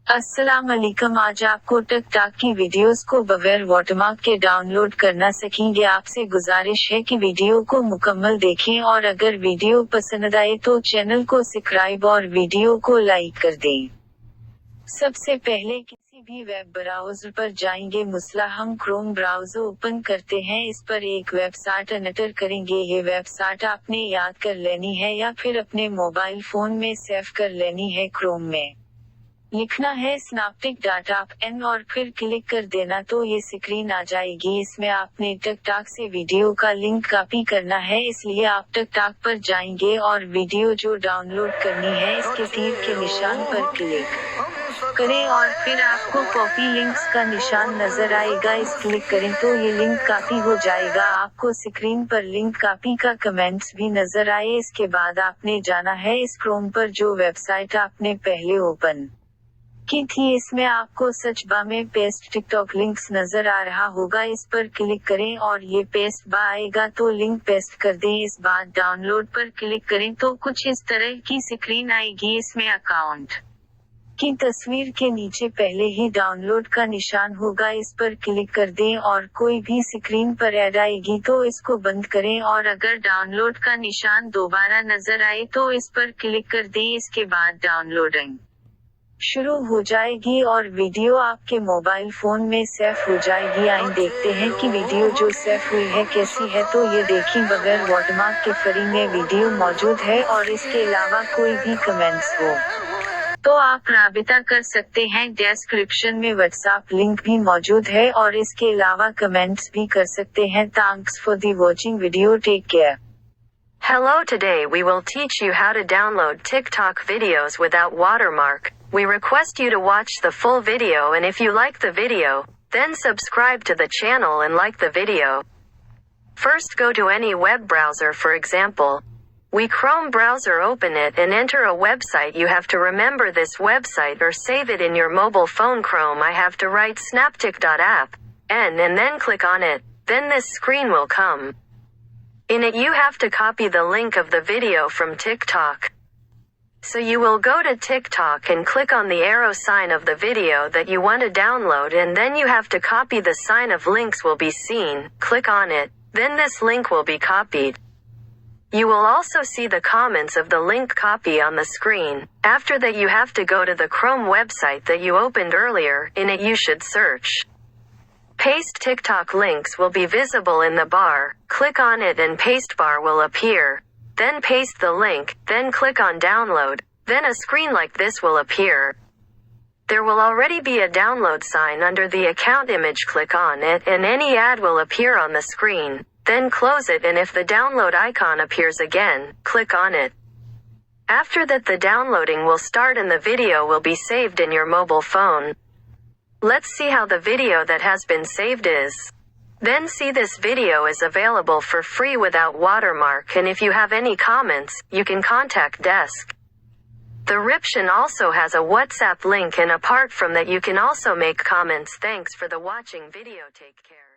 अस्सलाम वालेकुम। आज आपको टिकटॉक की वीडियोस को बगैर वाटरमार्क के डाउनलोड करना सीखेंगे। आपसे गुजारिश है कि वीडियो को मुकम्मल देखें और अगर वीडियो पसंद आए तो चैनल को सब्सक्राइब और वीडियो को लाइक कर दें। सबसे पहले किसी भी वेब ब्राउज़र पर जाएंगे। मसला हम क्रोम ब्राउज़र ओपन करते हैं। इस पर एक वेबसाइट एंटर करेंगे। ये वेबसाइट आपने याद कर लेनी है या फिर अपने मोबाइल फोन में सेव कर लेनी है। क्रोम में लिखना है snaptik.app और फिर क्लिक कर देना तो ये स्क्रीन आ जाएगी। इसमें आपने टिकटॉक से वीडियो का लिंक कॉपी करना है, इसलिए आप टिकटॉक पर जाएंगे और वीडियो जो डाउनलोड करनी है इसके तीर के निशान पर क्लिक करें और फिर आपको कॉपी लिंक्स का निशान नजर आएगा। इस क्लिक करें तो ये लिंक कॉपी हो जाएगा। आपको स्क्रीन पर लिंक कॉपी का कमेंट्स भी नजर आए। इसके बाद आपने जाना है इस क्रोम पर जो वेबसाइट आपने पहले ओपन की थी। इसमें आपको सर्च बार में पेस्ट टिकटॉक लिंक्स नजर आ रहा होगा। इस पर क्लिक करें और ये पेस्ट बार आएगा तो लिंक पेस्ट कर दें। इस बाद डाउनलोड पर क्लिक करें तो कुछ इस तरह की स्क्रीन आएगी। इसमें अकाउंट की तस्वीर के नीचे पहले ही डाउनलोड का निशान होगा। इस पर क्लिक कर दें और कोई भी स्क्रीन पर ऐड आएगी तो इसको बंद करें और अगर डाउनलोड का निशान दोबारा नजर आए तो इस पर क्लिक कर दें। इसके बाद डाउनलोडिंग शुरू हो जाएगी और वीडियो आपके मोबाइल फोन में सेव हो जाएगी। आइए देखते हैं कि वीडियो जो सेव हुई है कैसी है। तो ये देखिए, बगैर वाटरमार्क के फ्री में वीडियो मौजूद है और इसके अलावा कोई भी कमेंट्स हो तो आप राबिता कर सकते हैं। डिस्क्रिप्शन में व्हाट्सएप लिंक भी मौजूद है और इसके अलावा कमेंट्स भी कर सकते हैं। Thanks for the watching video. Take care. Hello, today we will teach you how to download TikTok videos without watermark. We request you to watch the full video, and if you like the video, then subscribe to the channel and like the video. First, go to any web browser. For example, we Chrome browser, open it and enter a website. You have to remember this website or save it in your mobile phone. Chrome, I have to write snaptik.app and then click on it. Then this screen will come. In it you have to copy the link of the video from TikTok. So you will go to TikTok and click on the arrow sign of the video that you want to download, and then you have to copy the sign of links will be seen. Click on it, then this link will be copied. You will also see the comments of the link copy on the screen. After that you have to go to the Chrome website that you opened earlier. In it you should search. Paste TikTok links will be visible in the bar. Click on it and paste bar will appear. Then paste the link, then click on download. Then a screen like this will appear. There will already be a download sign under the account image. Click on it and any ad will appear on the screen. Then close it, and if the download icon appears again, click on it. After that the downloading will start and the video will be saved in your mobile phone. Let's see how the video that has been saved is. Then see, this video is available for free without watermark, and if you have any comments, you can contact desk. The Ription also has a WhatsApp link, and apart from that you can also make comments. Thanks for the watching video. Take care.